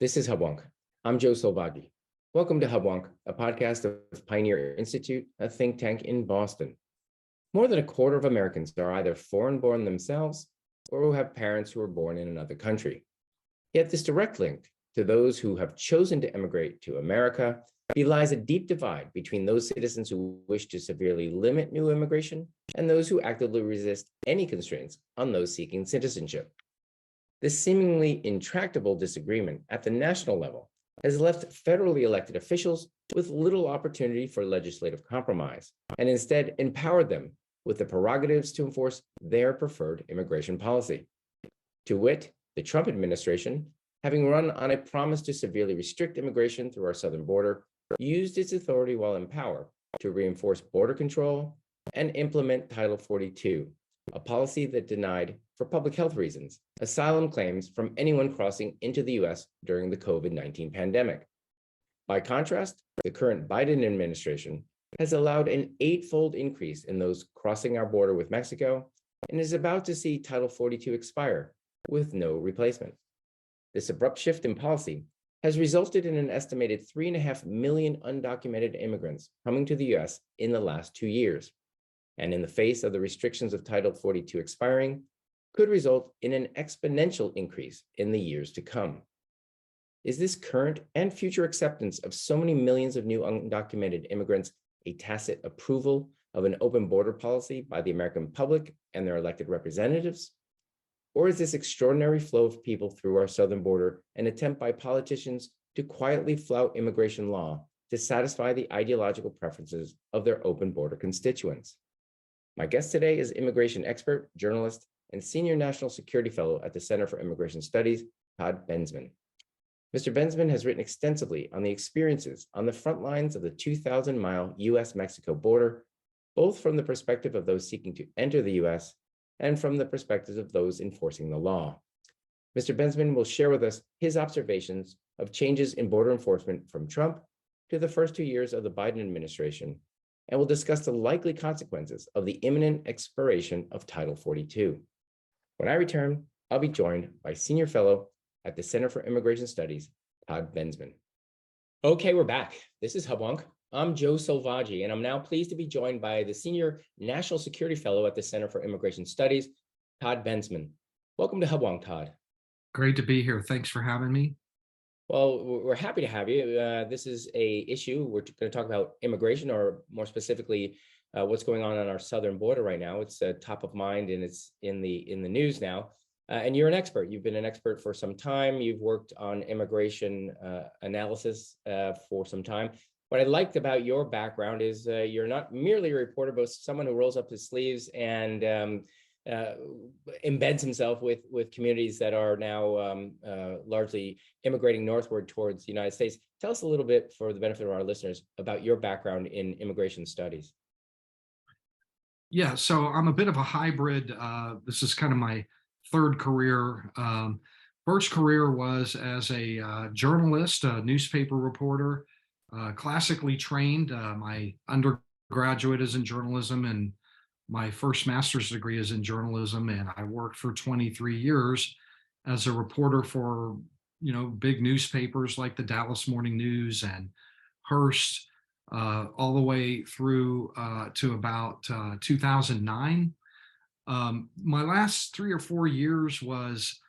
This is Hubwonk. I'm Joe Selvaggi. Welcome to Hubwonk, a podcast of Pioneer Institute, a think tank in Boston. More than a quarter of Americans are either foreign-born themselves or who have parents who were born in another country. Yet this direct link to those who have chosen to immigrate to America belies a deep divide between those citizens who wish to severely limit new immigration and those who actively resist any constraints on those seeking citizenship. This seemingly intractable disagreement at the national level has left federally elected officials with little opportunity for legislative compromise, and instead empowered them with the prerogatives to enforce their preferred immigration policy. To wit, the Trump administration, having run on a promise to severely restrict immigration through our southern border, used its authority while in power to reinforce border control and implement Title 42, a policy that denied, for public health reasons, asylum claims from anyone crossing into the U.S. during the COVID-19 pandemic. By contrast, the current Biden administration has allowed an eightfold increase in those crossing our border with Mexico and is about to see Title 42 expire with no replacement. This abrupt shift in policy has resulted in an estimated 3.5 million undocumented immigrants coming to the U.S. in the last 2 years, and in the face of the restrictions of Title 42 expiring, could result in an exponential increase in the years to come. Is this current and future acceptance of so many millions of new undocumented immigrants a tacit approval of an open border policy by the American public and their elected representatives? Or is this extraordinary flow of people through our southern border an attempt by politicians to quietly flout immigration law to satisfy the ideological preferences of their open border constituents? My guest today is immigration expert, journalist, and senior national security fellow at the Center for Immigration Studies, Todd Bensman. Mr. Bensman has written extensively on the experiences on the front lines of the 2,000-mile U.S. Mexico border, both from the perspective of those seeking to enter the U.S. and from the perspectives of those enforcing the law. Mr. Bensman will share with us his observations of changes in border enforcement from Trump to the first 2 years of the Biden administration, and will discuss the likely consequences of the imminent expiration of Title 42. When I return, I'll be joined by Senior Fellow at the Center for Immigration Studies, Todd Bensman. Okay, we're back. This is Hubwonk. I'm Joe Selvaggi, and I'm now pleased to be joined by the Senior National Security Fellow at the Center for Immigration Studies, Todd Bensman. Welcome to Hubwonk, Todd. Great to be here. Thanks for having me. Well, we're happy to have you. This is an issue. We're going to talk about immigration, or more specifically, what's going on our southern border right now. It's top of mind, and it's in the news now. And you're an expert. You've been an expert for some time. You've worked on immigration analysis for some time. What I liked about your background is you're not merely a reporter, but someone who rolls up his sleeves and embeds himself with communities that are now largely immigrating northward towards the United States. Tell us a little bit, for the benefit of our listeners, about your background in immigration studies. Yeah, so I'm a bit of a hybrid. This is kind of my third career. First career was as a journalist, a newspaper reporter, classically trained. My undergraduate is in journalism, and my first master's degree is in journalism. And I worked for 23 years as a reporter for, big newspapers like the Dallas Morning News and Hearst, all the way through to about 2009. My last 3 or 4 years was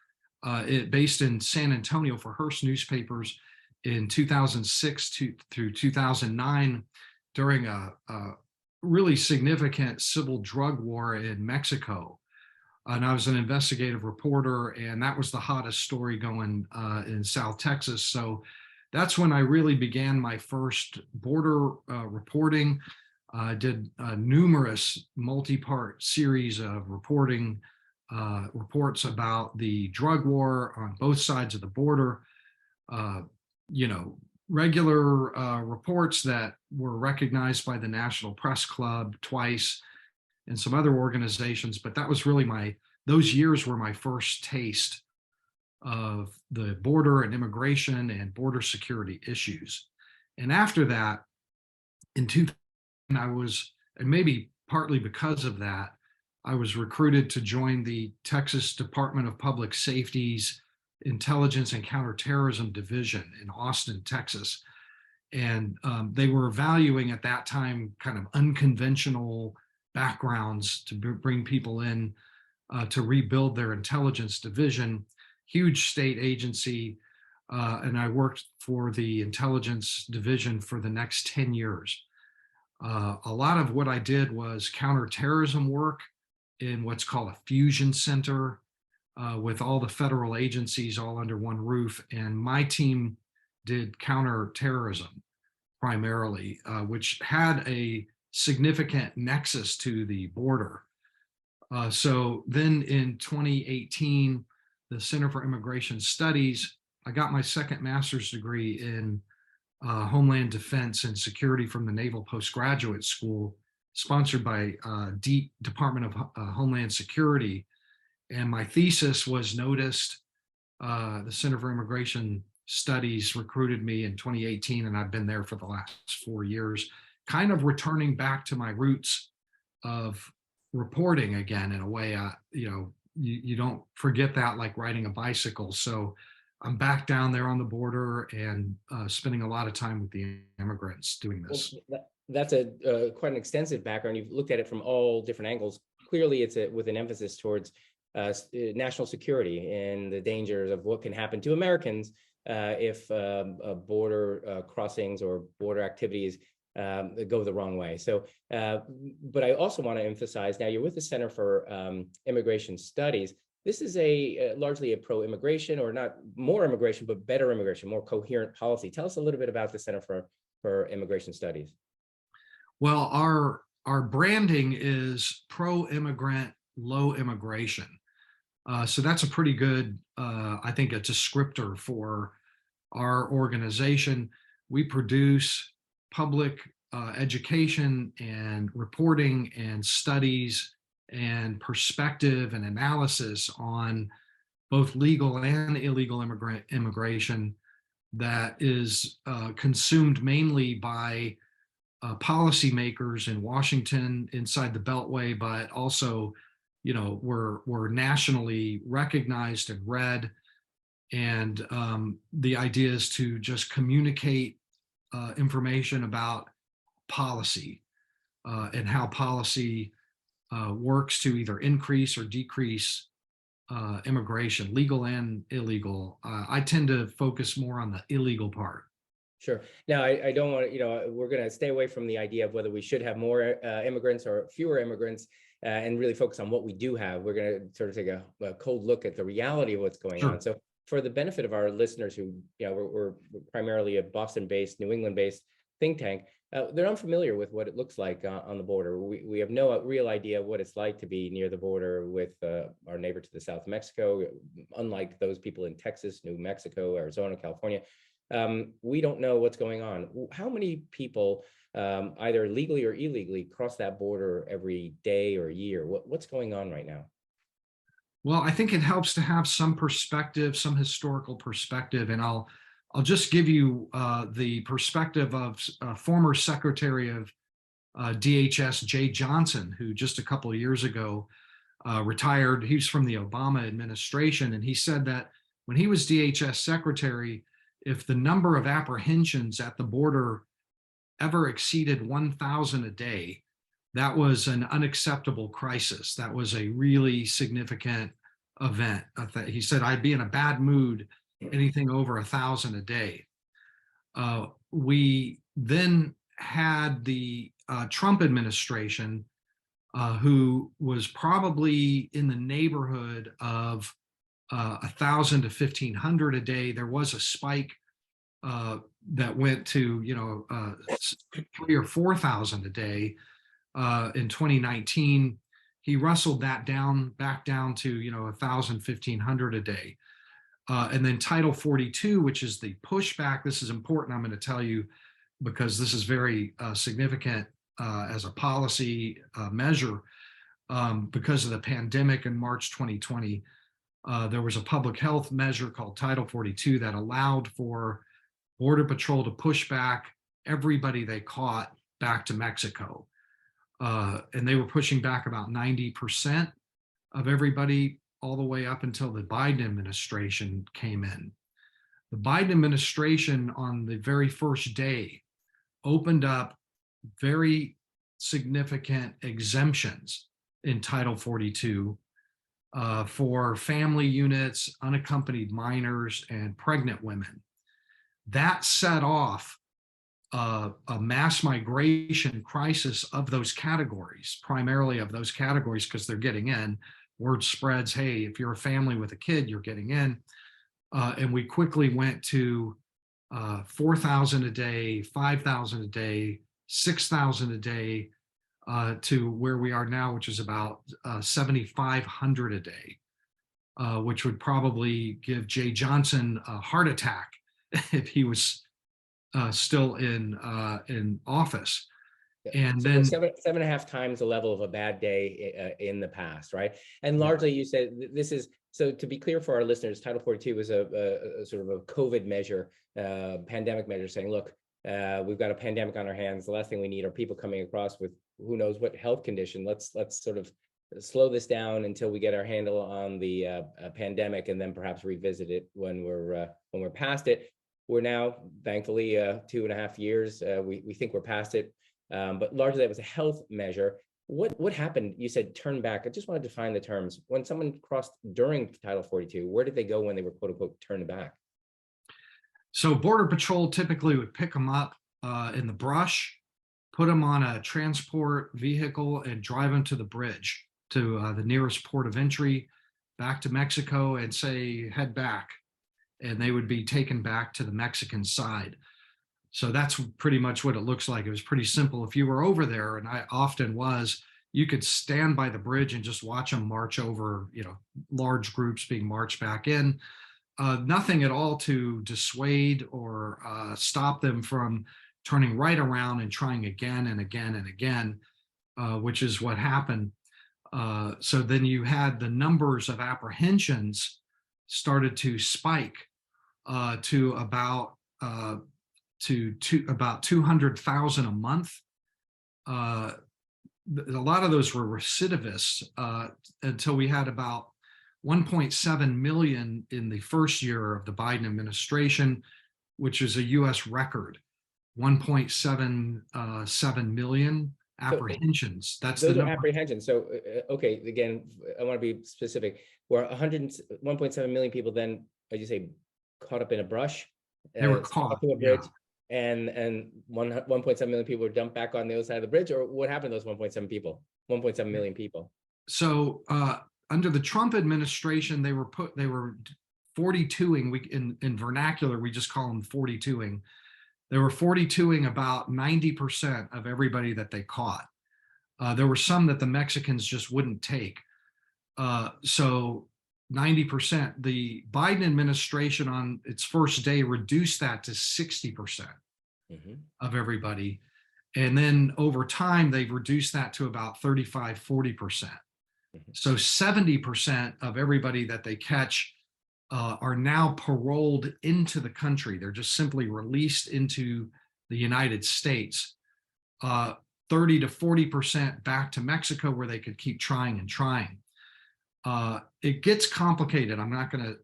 based in San Antonio for Hearst newspapers in 2006 through 2009 during a really significant civil drug war in Mexico. And I was an investigative reporter, and that was the hottest story going in South Texas. So that's when I really began my first border reporting. I did numerous multi-part series of reports about the drug war on both sides of the border. Regular reports that were recognized by the National Press Club twice and some other organizations. But that was really those years were my first taste of the border and immigration and border security issues. And after that, in 2000, I was, and maybe partly because of that, I was recruited to join the Texas Department of Public Safety's Intelligence and Counterterrorism Division in Austin, Texas. And they were valuing at that time kind of unconventional backgrounds to bring people in to rebuild their intelligence division, huge state agency. And I worked for the intelligence division for the next 10 years. A lot of what I did was counterterrorism work in what's called a fusion center with all the federal agencies all under one roof. And my team did counterterrorism primarily, which had a significant nexus to the border. So then in 2018, the Center for Immigration Studies, I got my second master's degree in Homeland Defense and Security from the Naval Postgraduate School, sponsored by Department of Homeland Security. And my thesis was noticed. The Center for Immigration Studies recruited me in 2018, and I've been there for the last 4 years, kind of returning back to my roots of reporting again in a way. You don't forget that, like riding a bicycle. So I'm back down there on the border and spending a lot of time with the immigrants doing this. Well, that's quite an extensive background. You've looked at it from all different angles. Clearly, it's with an emphasis towards national security and the dangers of what can happen to Americans if border crossings or border activities go the wrong way. So, but I also want to emphasize, now you're with the Center for Immigration Studies. This is largely a pro-immigration, or not more immigration, but better immigration, more coherent policy. Tell us a little bit about the Center for Immigration Studies. Well, our branding is pro-immigrant, low immigration. So that's a pretty good, I think, a descriptor for our organization. We produce public education and reporting and studies and perspective and analysis on both legal and illegal immigration that is consumed mainly by policymakers in Washington inside the Beltway, but also, we're nationally recognized and read. And the idea is to just communicate information about policy and how policy works to either increase or decrease immigration, legal and illegal. I tend to focus more on the illegal part. Sure. Now, I don't want to, we're going to stay away from the idea of whether we should have more immigrants or fewer immigrants and really focus on what we do have. We're going to sort of take a cold look at the reality of what's going on. So for the benefit of our listeners who, we're primarily a Boston-based, New England-based think tank, they're unfamiliar with what it looks like on the border. We have no real idea what it's like to be near the border with our neighbor to the south, Mexico, unlike those people in Texas, New Mexico, Arizona, California. We don't know what's going on. How many people, either legally or illegally, cross that border every day or year? What's going on right now? Well, I think it helps to have some perspective, some historical perspective, and I'll just give you the perspective of former Secretary of DHS, Jay Johnson, who just a couple of years ago retired. He was from the Obama administration, and he said that when he was DHS Secretary, if the number of apprehensions at the border ever exceeded 1,000 a day, that was an unacceptable crisis. That was a really significant event. He said, I'd be in a bad mood anything over 1,000 a day. We then had the Trump administration, who was probably in the neighborhood of 1,000 to 1,500 a day. There was a spike that went to 3,000 or 4,000 a day in 2019. He wrestled that back down to 1,000, 1,500 a day. And then Title 42, which is the pushback. This is important, I'm going to tell you, because this is very significant as a policy measure. Because of the pandemic in March 2020, there was a public health measure called Title 42 that allowed for Border Patrol to push back everybody they caught back to Mexico. And they were pushing back about 90% of everybody all the way up until the Biden administration came in. The Biden administration on the very first day opened up very significant exemptions in Title 42 for family units, unaccompanied minors, and pregnant women. That set off a mass migration crisis of those categories, primarily of those categories, because they're getting in. Word spreads, hey, if you're a family with a kid, you're getting in. And we quickly went to 4,000 a day, 5,000 a day, 6,000 a day, to where we are now, which is about 7,500 a day, which would probably give Jay Johnson a heart attack if he was still in office. And so then seven and a half times the level of a bad day in the past, right? And largely, you said this is, so to be clear for our listeners, Title 42 is a sort of a COVID measure, pandemic measure, saying, look, we've got a pandemic on our hands. The last thing we need are people coming across with who knows what health condition. Let's sort of slow this down until we get our handle on the pandemic, and then perhaps revisit it when we're past it. We're now, thankfully, 2.5 years. We think we're past it. But largely that was a health measure. What happened? You said turn back. I just want to define the terms. When someone crossed during Title 42, where did they go when they were quote unquote turned back? So Border Patrol typically would pick them up in the brush, put them on a transport vehicle, and drive them to the bridge, to the nearest port of entry, back to Mexico, and say, head back. And they would be taken back to the Mexican side. So that's pretty much what it looks like. It was pretty simple. If you were over there, and I often was, you could stand by the bridge and just watch them march over, large groups being marched back in. Nothing at all to dissuade or stop them from turning right around and trying again and again and again, which is what happened. So then you had the numbers of apprehensions started to spike to about 200,000 a month. A lot of those were recidivists until we had about 1.7 million in the first year of the Biden administration, which is a U.S. record. 1.77 million apprehensions. That's those the are apprehensions. So, okay, again, I want to be specific. Where 1.7 million people then, as you say, caught up in a brush. They were caught to a bridge, and 1.7 million people were dumped back on the other side of the bridge, or what happened to those 1.7 million people? So under the Trump administration, they were 42ing. In vernacular, we just call them 42ing. They were 42ing about 90% of everybody that they caught. There were some that the Mexicans just wouldn't take. So 90%. The Biden administration on its first day reduced that to 60% of everybody. And then over time, they've reduced that to about 35-40%. So 70% of everybody that they catch are now paroled into the country. They're just simply released into the United States. 30 to 40% back to Mexico, where they could keep trying and trying. It gets complicated. I'm not going to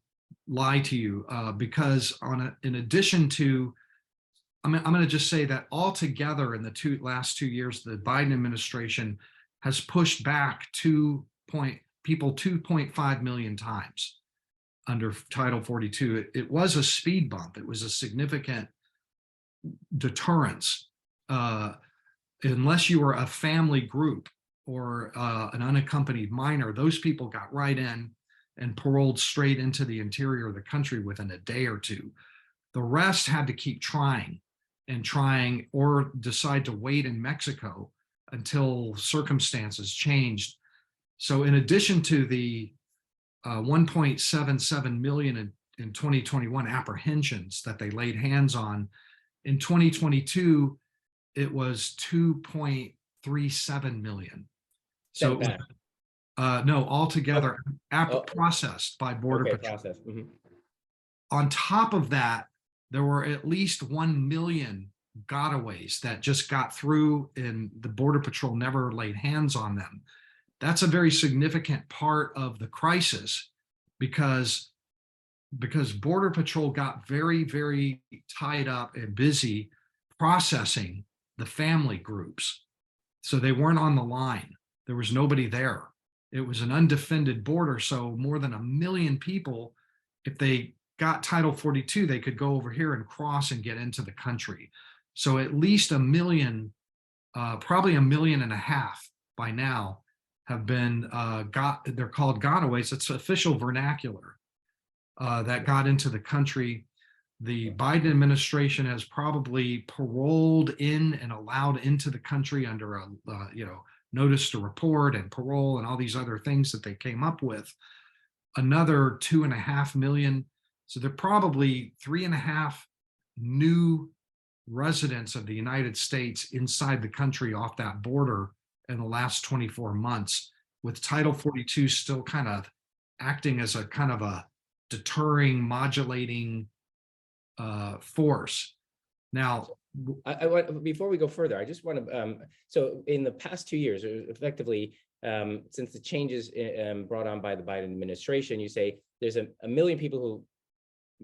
lie to you because in addition to, I'm going to just say that altogether in the last 2 years, the Biden administration has pushed back 2.5 million times under Title 42. It was a speed bump. It was a significant deterrence. Unless you were a family group or an unaccompanied minor, those people got right in and paroled straight into the interior of the country within a day or two. The rest had to keep trying and trying, or decide to wait in Mexico until circumstances changed. So in addition to the 1.77 million in 2021 apprehensions that they laid hands on, in 2022, it was 2.37 million. So it was, no, altogether processed by Border Patrol. On top of that, there were at least 1 million gotaways that just got through and the Border Patrol never laid hands on them. That's a very significant part of the crisis because Border Patrol got very, very tied up and busy processing the family groups. So they weren't on the line. There was nobody there. It was an undefended border. So more than 1 million people, if they got Title 42, they could go over here and cross and get into the country. So at least 1 million, probably 1.5 million by now have been they're called gotaways. It's official vernacular that got into the country. The Biden administration has probably paroled in and allowed into the country under a notice to report and parole and all these other things that they came up with. Another 2.5 million. So they're probably 3.5 new residents of the United States inside the country off that border in the last 24 months, with Title 42 still kind of acting as a kind of a deterring, modulating force. Now, I want, before we go further, I just want to, so in the past 2 years, effectively, since the changes brought on by the Biden administration, you say there's a million people who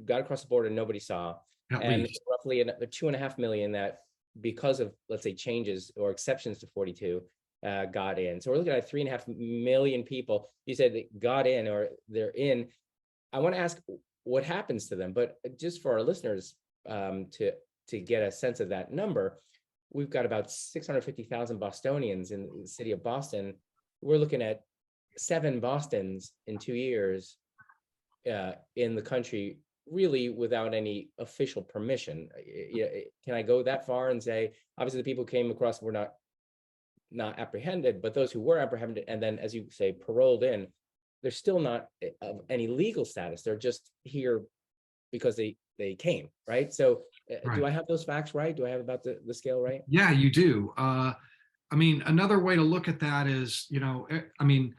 got across the border and nobody saw, and roughly another 2.5 million that, because of, let's say, changes or exceptions to 42, got in. So we're looking at 3.5 million people. You said that got in, or they're in. I want to ask what happens to them, but just for our listeners to get a sense of that number, we've got about 650,000 Bostonians in the city of Boston. We're looking at 7 Bostons in 2 years in the country, really without any official permission. Can I go that far and say, obviously the people who came across were not apprehended, but those who were apprehended and then, as you say, paroled in, they're still not of any legal status. They're just here because they came, right? So right. Do I have those facts right? Do I have about the scale right? Yeah, you do. I mean, another way to look at that is, I mean,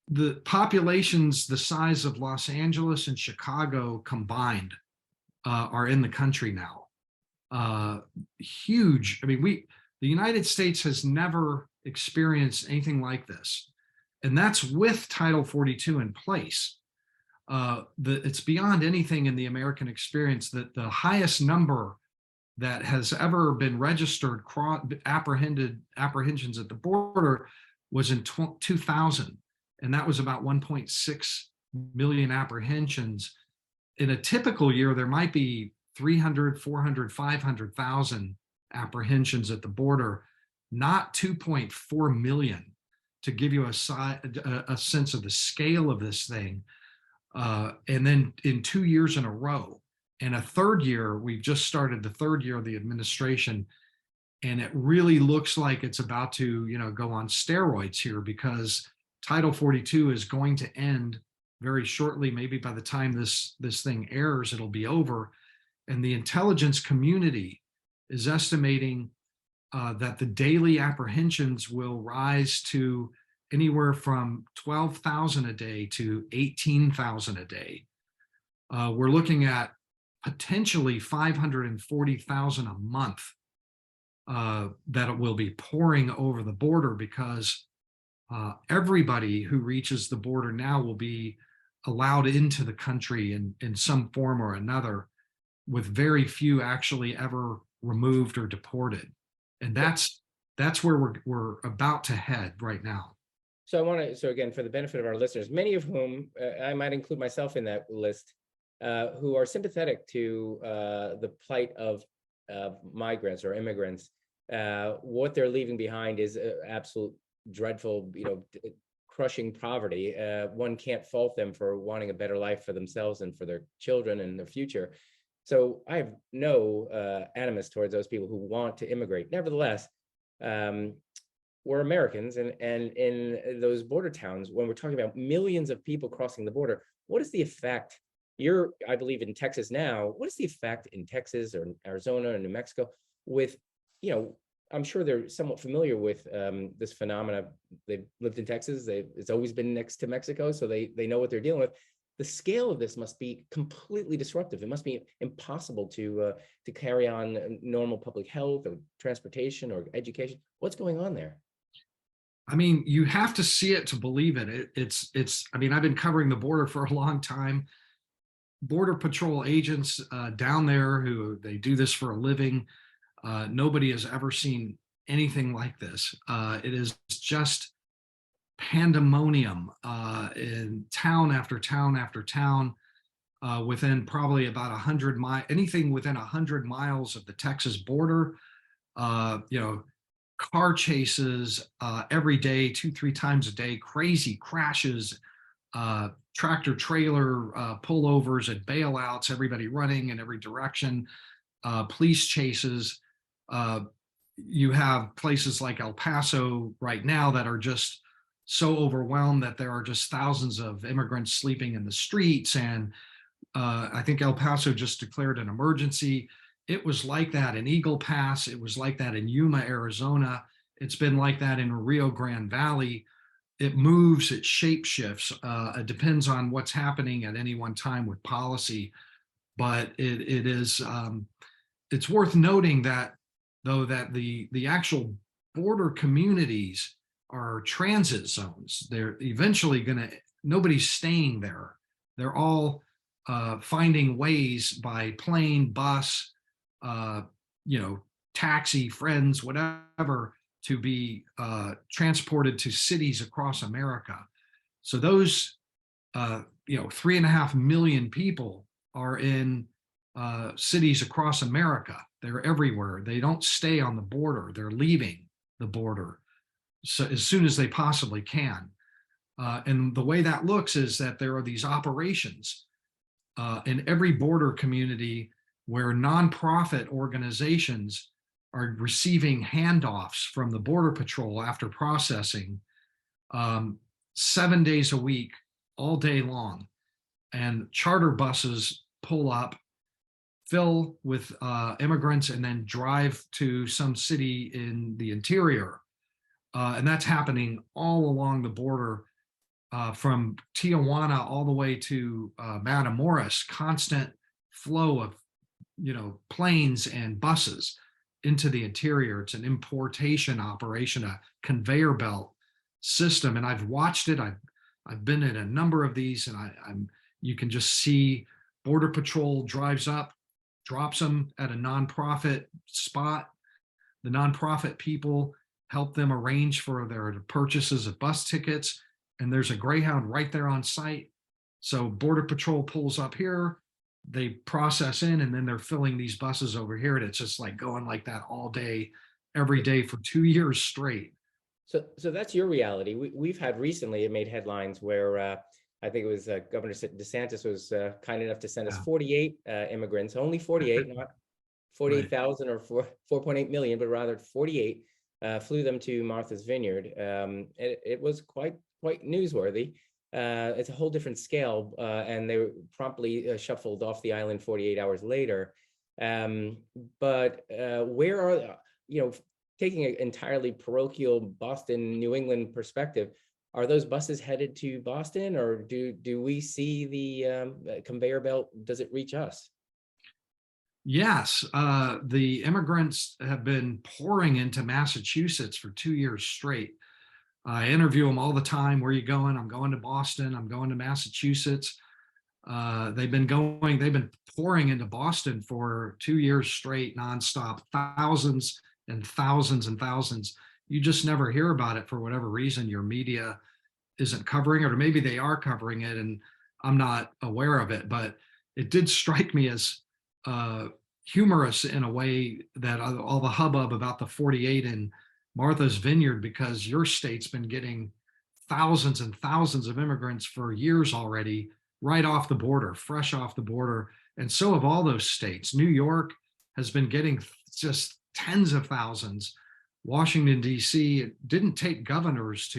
the populations the size of Los Angeles and Chicago combined are in the country now. Huge. I mean, the United States has never experienced anything like this. And that's with Title 42 in place. It's beyond anything in the American experience that the highest number that has ever been registered apprehensions at the border was in 2000. And that was about 1.6 million apprehensions. In a typical year, there might be 300, 400, 500,000 apprehensions at the border, not 2.4 million, to give you a sense of the scale of this thing. And then in 2 years in a row, and a third year, we've just started the third year of the administration, and it really looks like it's about to, go on steroids here, because Title 42 is going to end very shortly. Maybe by the time this thing airs, it'll be over. And the intelligence community is estimating that the daily apprehensions will rise to anywhere from 12,000 a day to 18,000 a day. We're looking at potentially 540,000 a month that will be pouring over the border, because everybody who reaches the border now will be allowed into the country in some form or another, with very few actually ever removed or deported. And that's where we're about to head right now. So so again, for the benefit of our listeners, many of whom, I might include myself in that list, who are sympathetic to the plight of migrants or immigrants, what they're leaving behind is absolute dreadful, crushing poverty. One can't fault them for wanting a better life for themselves and for their children and their future. So I have no animus towards those people who want to immigrate. Nevertheless, we're Americans, and in those border towns, when we're talking about millions of people crossing the border, what is the effect? You're, I believe, in Texas now. What is the effect in Texas or Arizona or New Mexico with, I'm sure they're somewhat familiar with this phenomena. They've lived in Texas. It's always been next to Mexico, so they know what they're dealing with. The scale of this must be completely disruptive. It must be impossible to carry on normal public health or transportation or education. What's going on there? I mean, you have to see it to believe it. I mean, I've been covering the border for a long time. Border Patrol agents down there who they do this for a living. Nobody has ever seen anything like this. It is just pandemonium in town after town after town. Within probably about 100 miles, anything within 100 miles of the Texas border, you know, car chases every day, 2, 3 times a day, crazy crashes, tractor trailer pullovers and bailouts, everybody running in every direction, police chases. Uh, you have places like El Paso right now that are just so overwhelmed that there are just thousands of immigrants sleeping in the streets. And I think El Paso just declared an emergency. It was like that in Eagle Pass. It was like that in Yuma, Arizona. It's been like that in Rio Grande Valley. It moves, it shape shifts. It depends on what's happening at any one time with policy. But it is it's worth noting that though that the actual border communities are transit zones. They're eventually gonna nobody's staying there. They're all finding ways by plane, bus, uh, you know, taxi, friends, whatever, to be transported to cities across America. So those, you know, 3.5 million people are in cities across America. They're everywhere. They don't stay on the border. They're leaving the border so as soon as they possibly can. And the way that looks is that there are these operations in every border community where nonprofit organizations are receiving handoffs from the Border Patrol after processing 7 days a week, all day long. And charter buses pull up, fill with immigrants, and then drive to some city in the interior. And that's happening all along the border from Tijuana all the way to Matamoros, constant flow of, you know, planes and buses into the interior. It's an importation operation, a conveyor belt system. And I've watched it. I've been in a number of these, and I'm you can just see Border Patrol drives up, drops them at a nonprofit spot. The nonprofit people help them arrange for their purchases of bus tickets, and there's a Greyhound right there on site. So Border Patrol pulls up here, they process in, and then they're filling these buses over here. And it's just like going like that all day, every day for 2 years straight. So that's your reality. We've had recently, it made headlines where I think it was Governor DeSantis was kind enough to send us Yeah. 48 immigrants, only 48, not Right. 48,000 or 4.8 million, but rather 48, flew them to Martha's Vineyard. It was quite newsworthy. It's a whole different scale, and they were promptly shuffled off the island 48 hours later. But where are, you know, taking an entirely parochial Boston, New England perspective, are those buses headed to Boston, or do we see the conveyor belt? Does it reach us? Yes, the immigrants have been pouring into Massachusetts for 2 years straight. I interview them all the time. Where are you going? I'm going to Boston. I'm going to Massachusetts. They've been pouring into Boston for 2 years straight, nonstop, thousands and thousands and thousands. You just never hear about it for whatever reason. Your media isn't covering it, or maybe they are covering it and I'm not aware of it. But it did strike me as humorous in a way, that all the hubbub about the 48 in Martha's Vineyard, because your state's been getting thousands and thousands of immigrants for years already, right off the border, fresh off the border. And so have all those states. New York has been getting just tens of thousands. Washington, D.C., it didn't take governors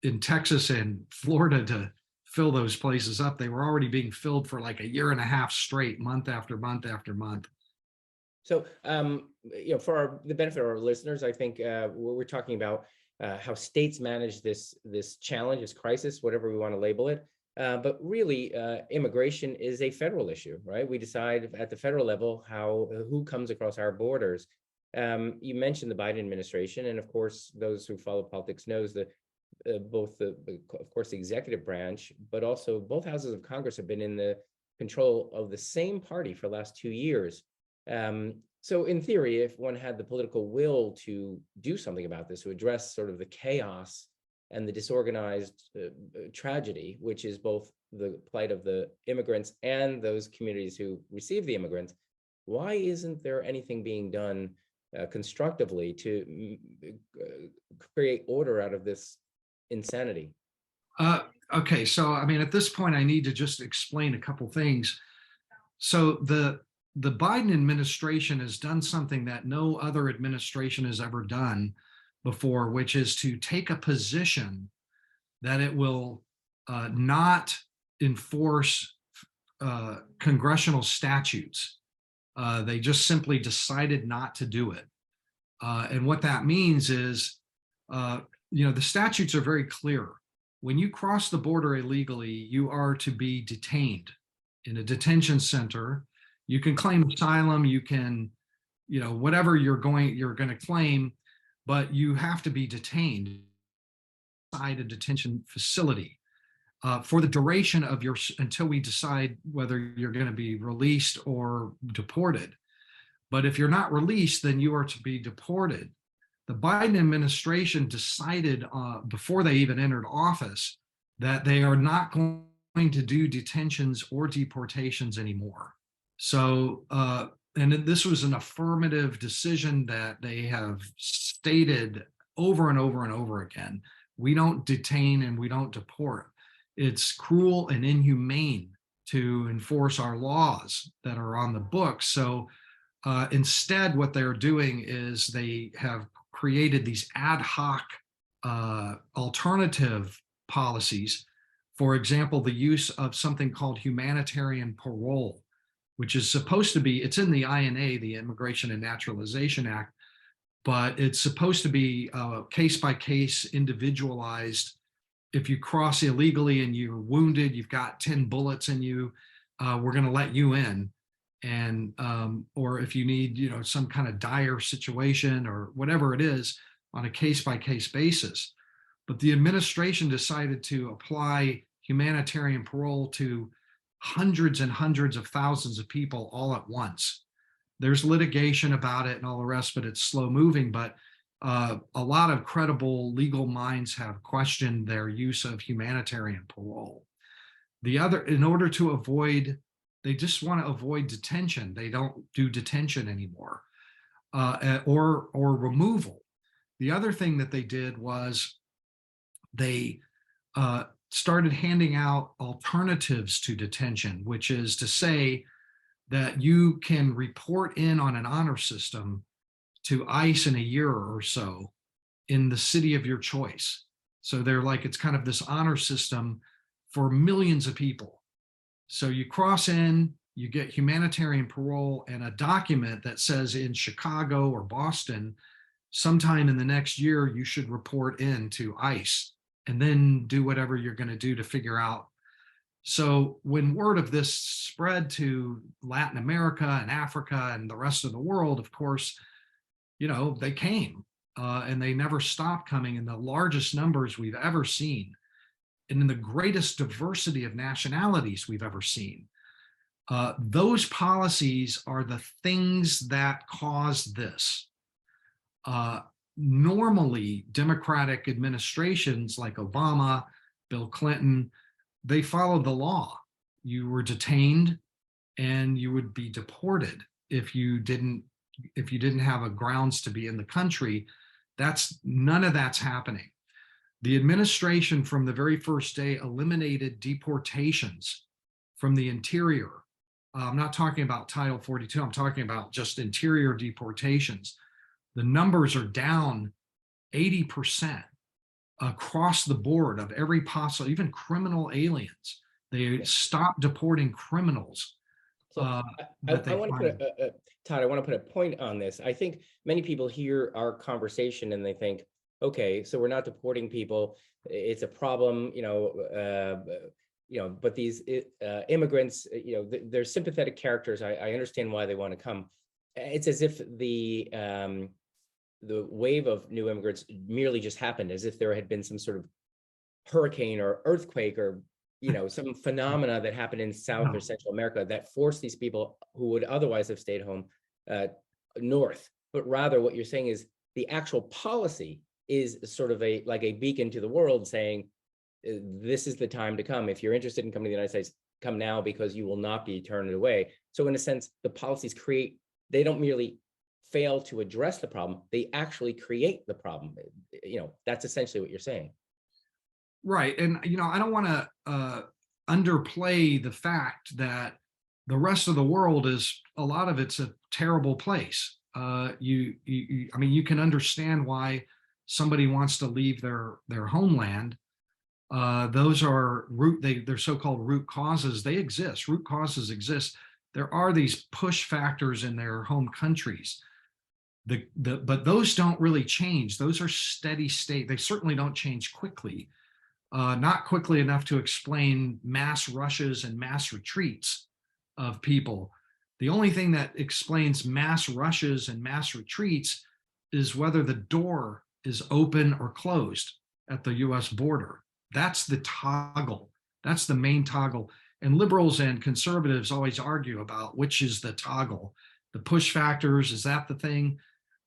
in Texas and Florida to fill those places up. They were already being filled for like a year and a half straight, month after month after month. So, you know, for the benefit of our listeners, I think we're talking about how states manage this challenge, this crisis, whatever we want to label it. But really, immigration is a federal issue, right? We decide at the federal level who comes across our borders. You mentioned the Biden administration, and of course, those who follow politics knows that both of course, the executive branch, but also both houses of Congress have been in the control of the same party for the last 2 years. So in theory, if one had the political will to do something about this, to address sort of the chaos and the disorganized tragedy, which is both the plight of the immigrants and those communities who receive the immigrants, why isn't there anything being done constructively to create order out of this insanity? Okay, so I mean, at this point, I need to just explain a couple things. So the Biden administration has done something that no other administration has ever done before, which is to take a position that it will not enforce congressional statutes. They just simply decided not to do it. And what that means is, the statutes are very clear. When you cross the border illegally, you are to be detained in a detention center. You can claim asylum, you can, whatever you're going to claim, but you have to be detained inside a detention facility for the duration of until we decide whether you're going to be released or deported. But if you're not released, then you are to be deported. The Biden administration decided before they even entered office that they are not going to do detentions or deportations anymore. So, and this was an affirmative decision that they have stated over and over and over again. We don't detain and we don't deport. It's cruel and inhumane to enforce our laws that are on the books. So instead, what they're doing is they have created these ad hoc alternative policies. For example, the use of something called humanitarian parole, which is supposed to be, it's in the INA, the Immigration and Naturalization Act, but it's supposed to be case by case, individualized. If you cross illegally and you're wounded, you've got 10 bullets in you, we're going to let you in. And or if you need some kind of dire situation or whatever it is, on a case-by-case basis. But the administration decided to apply humanitarian parole to hundreds and hundreds of thousands of people all at once. There's litigation about it and all the rest, but it's slow moving. But a lot of credible legal minds have questioned their use of humanitarian parole. In order to avoid, they just want to avoid detention. They don't do detention anymore, or removal. The other thing that they did was they started handing out alternatives to detention, which is to say that you can report in on an honor system to ICE in a year or so in the city of your choice. So they're like, it's kind of this honor system for millions of people. So you cross in, you get humanitarian parole and a document that says in Chicago or Boston, sometime in the next year, you should report in to ICE and then do whatever you're going to do to figure out. So when word of this spread to Latin America and Africa and the rest of the world, of course, they came and they never stopped coming in the largest numbers we've ever seen and in the greatest diversity of nationalities we've ever seen. Those policies are the things that caused this. Normally, Democratic administrations like Obama, Bill Clinton, they followed the law. You were detained and you would be deported if you didn't have a grounds to be in the country. None of that's happening. The administration from the very first day eliminated deportations from the interior. I'm not talking about Title 42. I'm talking about just interior deportations. The numbers are down 80% across the board of every possible, even criminal aliens. They stopped deporting criminals. So I want to put Todd, I want to put a point on this. I think many people hear our conversation and they think, okay, so we're not deporting people. It's a problem, but these immigrants, they're sympathetic characters. I understand why they want to come. it's as if the wave of new immigrants merely just happened, as if there had been some sort of hurricane or earthquake or some phenomena that happened in South or No. Central America that forced these people who would otherwise have stayed home north. But rather, what you're saying is the actual policy is sort of like a beacon to the world saying, this is the time to come. If you're interested in coming to the United States, come now, because you will not be turned away. So in a sense, the policies they don't merely fail to address the problem, they actually create the problem. That's essentially what you're saying. Right. And, I don't want to underplay the fact that the rest of the world a lot of it's a terrible place. I mean, you can understand why somebody wants to leave their homeland. Those are they're so-called root causes. They exist. Root causes exist. There are these push factors in their home countries. But those don't really change. Those are steady state. They certainly don't change quickly. Not quickly enough to explain mass rushes and mass retreats of people. The only thing that explains mass rushes and mass retreats is whether the door is open or closed at the US border. That's the toggle. That's the main toggle. And liberals and conservatives always argue about which is the toggle. The push factors, is that the thing?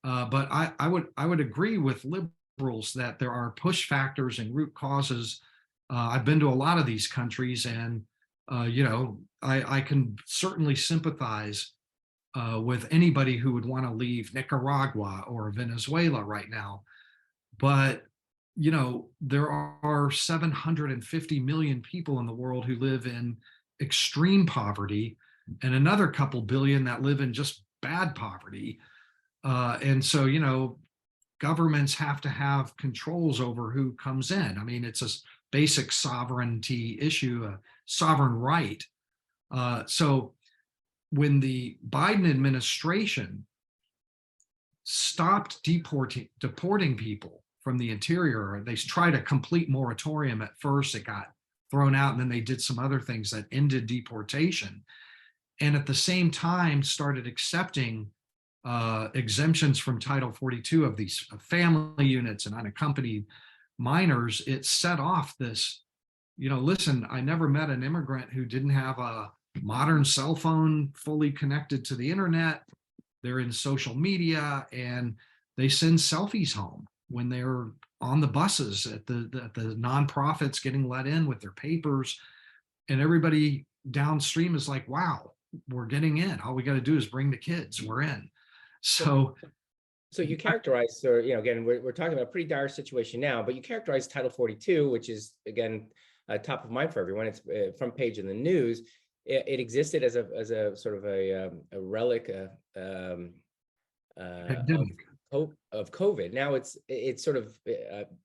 But I would agree with liberals that there are push factors and root causes. I've been to a lot of these countries, and I can certainly sympathize with anybody who would want to leave Nicaragua or Venezuela right now. But there are 750 million people in the world who live in extreme poverty, and another couple billion that live in just bad poverty. And so, governments have to have controls over who comes in. I mean, it's a basic sovereignty issue, a sovereign right. So when the Biden administration stopped deporting people from the interior, they tried a complete moratorium at first. It got thrown out, and then they did some other things that ended deportation. And at the same time started accepting exemptions from Title 42 of these family units and unaccompanied minors. It set off this, listen, I never met an immigrant who didn't have a modern cell phone fully connected to the internet. They're in social media, and they send selfies home when they're on the buses at the nonprofits getting let in with their papers. And everybody downstream is like, wow, we're getting in. All we got to do is bring the kids. We're in. So you characterize, or again, we're talking about a pretty dire situation now, but you characterize Title 42, which is again top of mind for everyone. It's front page in the news. It existed as a sort of a relic of COVID. Now it's sort of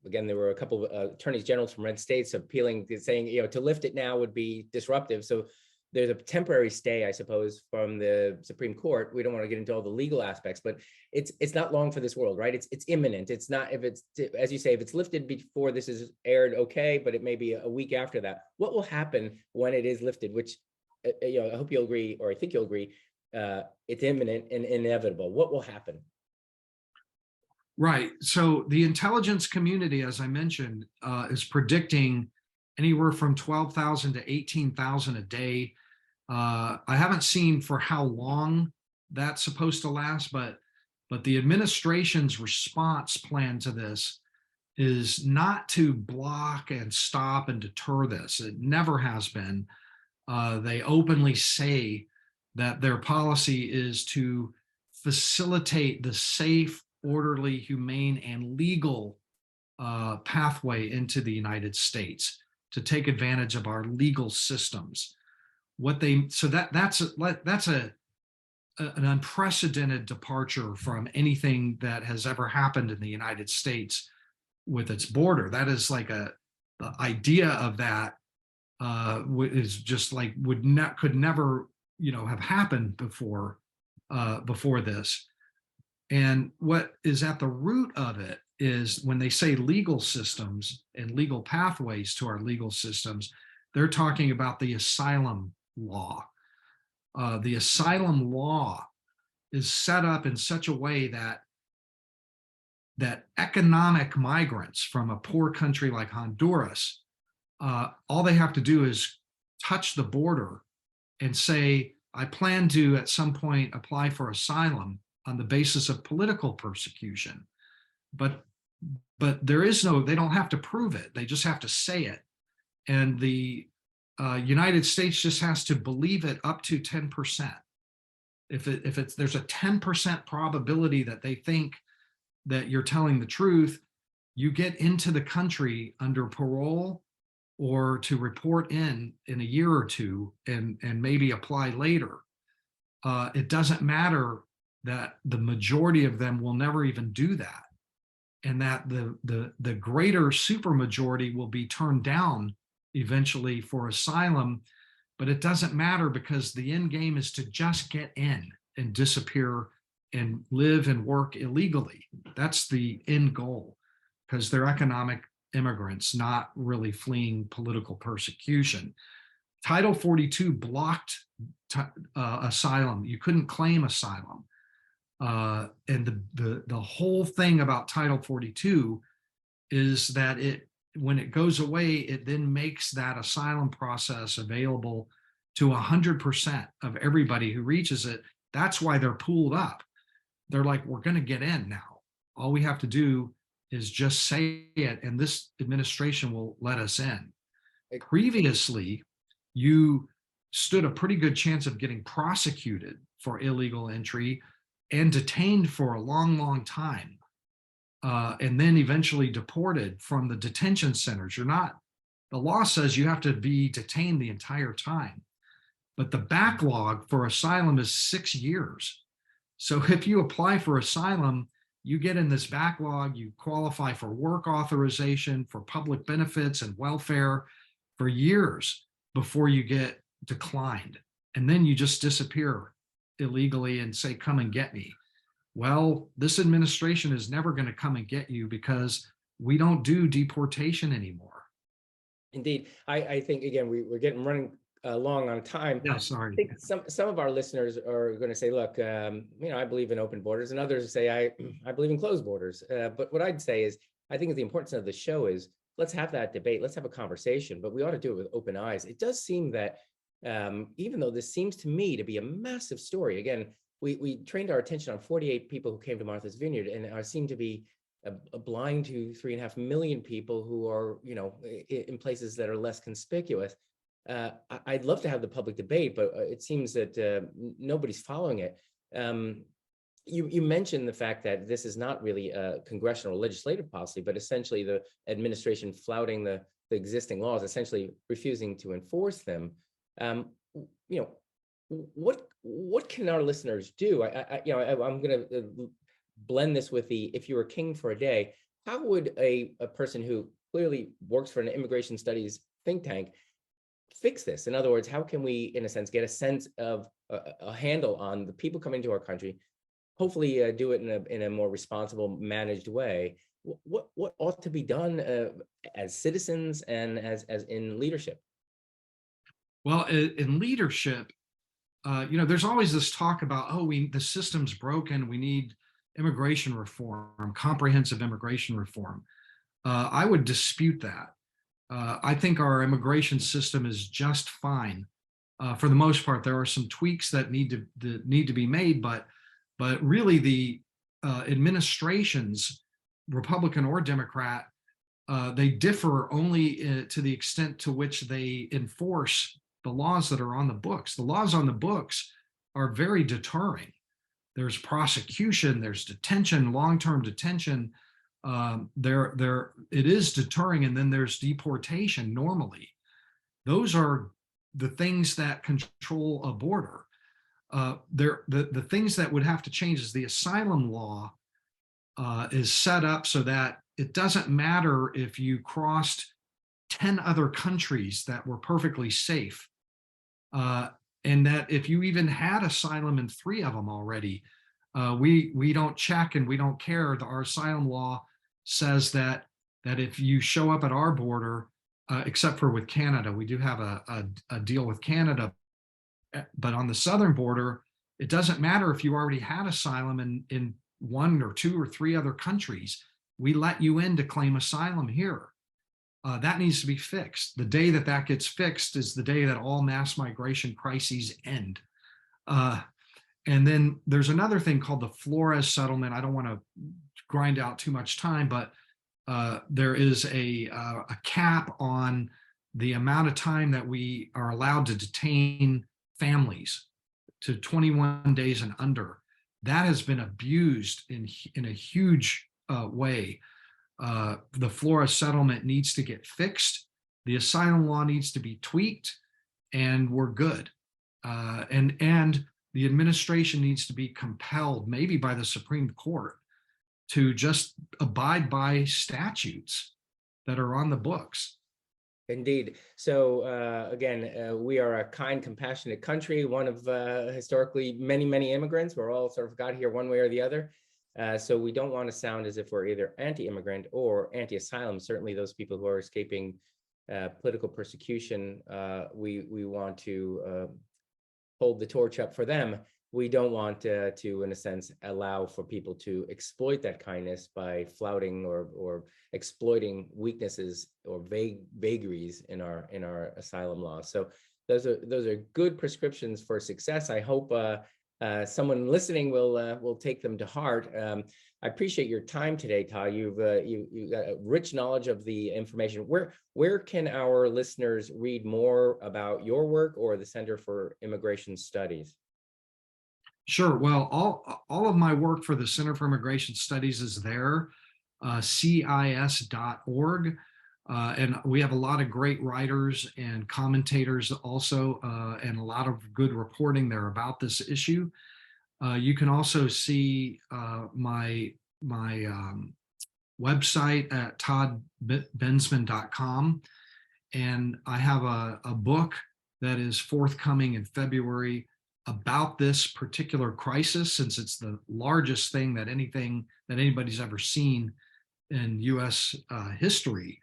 again, there were a couple of attorneys generals from red states appealing, saying to lift it now would be disruptive. So there's a temporary stay, I suppose, from the Supreme Court. We don't want to get into all the legal aspects, but it's not long for this world, right? It's imminent. It's not, if it's, as you say, if it's lifted before this is aired, okay, but it may be a week after that. What will happen when it is lifted? Which, I hope you'll agree, or I think you'll agree, it's imminent and inevitable. What will happen? Right. So the intelligence community, as I mentioned, is predicting anywhere from 12,000 to 18,000 a day. I haven't seen for how long that's supposed to last, but the administration's response plan to this is not to block and stop and deter this. It never has been. They openly say that their policy is to facilitate the safe, orderly, humane, and legal pathway into the United States, to take advantage of our legal systems. That's an unprecedented departure from anything that has ever happened in the United States with its border. That is like the idea of that is just like could never have happened before this. And what is at the root of it is, when they say legal systems and legal pathways to our legal systems, they're talking about the asylum law. The asylum law is set up in such a way that economic migrants from a poor country like Honduras, all they have to do is touch the border and say, I plan to at some point apply for asylum on the basis of political persecution. But there is no, they don't have to prove it. They just have to say it. And the United States just has to believe it up to 10%. If there's a 10% probability that they think that you're telling the truth, you get into the country under parole or to report in a year or two and maybe apply later. It doesn't matter that the majority of them will never even do that, and that the greater supermajority will be turned down eventually for asylum. But it doesn't matter, because the end game is to just get in and disappear and live and work illegally. That's the end goal, because they're economic immigrants, not really fleeing political persecution. Title 42 blocked asylum. You couldn't claim asylum. And the whole thing about Title 42 is that when it goes away, it then makes that asylum process available to 100% of everybody who reaches it. That's why they're pooled up. They're like, we're going to get in now. All we have to do is just say it, and this administration will let us in. Previously, you stood a pretty good chance of getting prosecuted for illegal entry and detained for a long, long time, and then eventually deported from the detention centers. The law says you have to be detained the entire time, but the backlog for asylum is 6 years. So if you apply for asylum, you get in this backlog, you qualify for work authorization, for public benefits and welfare for years before you get declined. And then you just disappear illegally and say, come and get me. Well, this administration is never going to come and get you, because we don't do deportation anymore. Indeed. I think, again, we're running long on time. Yeah, sorry. I think some of our listeners are going to say, look, I believe in open borders, and others say, I believe in closed borders. But what I'd say is, I think the importance of the show is, let's have that debate. Let's have a conversation, but we ought to do it with open eyes. It does seem that even though this seems to me to be a massive story, again, we trained our attention on 48 people who came to Martha's Vineyard, and seem to be blind to 3.5 million people who are, in places that are less conspicuous. I'd love to have the public debate, but it seems that nobody's following it. You mentioned the fact that this is not really a congressional or legislative policy, but essentially the administration flouting the existing laws, essentially refusing to enforce them. What can our listeners do? I'm going to blend this with if you were king for a day, how would a person who clearly works for an immigration studies think tank fix this? In other words, how can we, in a sense, get a sense of a handle on the people coming to our country, hopefully do it in a more responsible, managed way? What ought to be done as citizens and as in leadership? Well, in leadership, there's always this talk about, the system's broken, we need immigration reform, comprehensive immigration reform. I would dispute that. I think our immigration system is just fine. For the most part, there are some tweaks that need to be made, but really the administrations, Republican or Democrat, they differ only to the extent to which they enforce the laws that are on the books. The laws on the books are very deterring. There's prosecution, there's detention, long-term detention. It is deterring, and then there's deportation normally. Those are the things that control a border. The things that would have to change is the asylum law is set up so that it doesn't matter if you crossed 10 other countries that were perfectly safe, and that if you even had asylum in 3 of them already, we don't check and we don't care. Our asylum law says that if you show up at our border, except for with Canada, we do have a deal with Canada, but on the southern border, It doesn't matter if you already had asylum in one or two or three other countries. We let you in to claim asylum here. That needs to be fixed. The day that that gets fixed is the day that all mass migration crises end. And then there's another thing called the Flores settlement. I don't want to grind out too much time, but there is a cap on the amount of time that we are allowed to detain families to 21 days and under. That has been abused in a huge way. The Flores settlement needs to get fixed. The asylum law needs to be tweaked, and we're good. And the administration needs to be compelled, maybe by the Supreme Court, to just abide by statutes that are on the books. Indeed. So again, we are a kind, compassionate country, one of historically many immigrants. We're all sort of got here one way or the other. So we don't want to sound as if we're either anti-immigrant or anti-asylum. Certainly those people who are escaping political persecution, we want to hold the torch up for them. We don't want to, in a sense, allow for people to exploit that kindness by flouting or exploiting weaknesses or vagaries in our asylum law. So those are good prescriptions for success. I hope someone listening will take them to heart. I appreciate your time today, Todd. You've got a rich knowledge of the information. Where can our listeners read more about your work or the Center for Immigration Studies? Sure. Well, all of my work for the Center for Immigration Studies is there, CIS.org. And we have a lot of great writers and commentators also, and a lot of good reporting there about this issue. You can also see my website at toddbensman.com. And I have a book that is forthcoming in February about this particular crisis, since it's the largest thing that anybody's ever seen in U.S. history.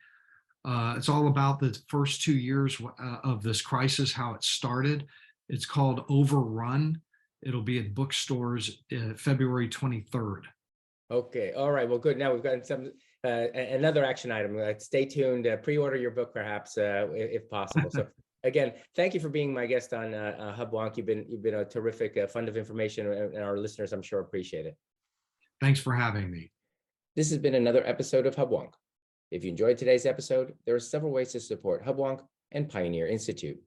It's all about the first 2 years of this crisis, how it started. It's called Overrun. It'll be at bookstores February 23rd. Okay. All right. Well, good. Now we've got some another action item. Stay tuned. Pre-order your book, perhaps, if possible. So again, thank you for being my guest on Hubwonk. You've been a terrific fund of information, and our listeners, I'm sure, appreciate it. Thanks for having me. This has been another episode of Hubwonk. If you enjoyed today's episode, there are several ways to support Hubwonk and Pioneer Institute.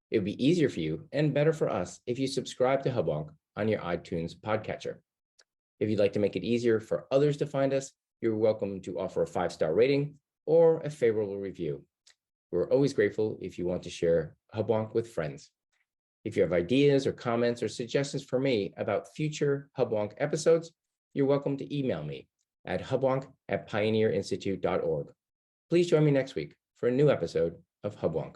It would be easier for you and better for us if you subscribe to Hubwonk on your iTunes podcatcher. If you'd like to make it easier for others to find us, you're welcome to offer a 5-star rating or a favorable review. We're always grateful if you want to share Hubwonk with friends. If you have ideas or comments or suggestions for me about future Hubwonk episodes, you're welcome to email me at hubwonk@pioneerinstitute.org. Please join me next week for a new episode of Hubwonk.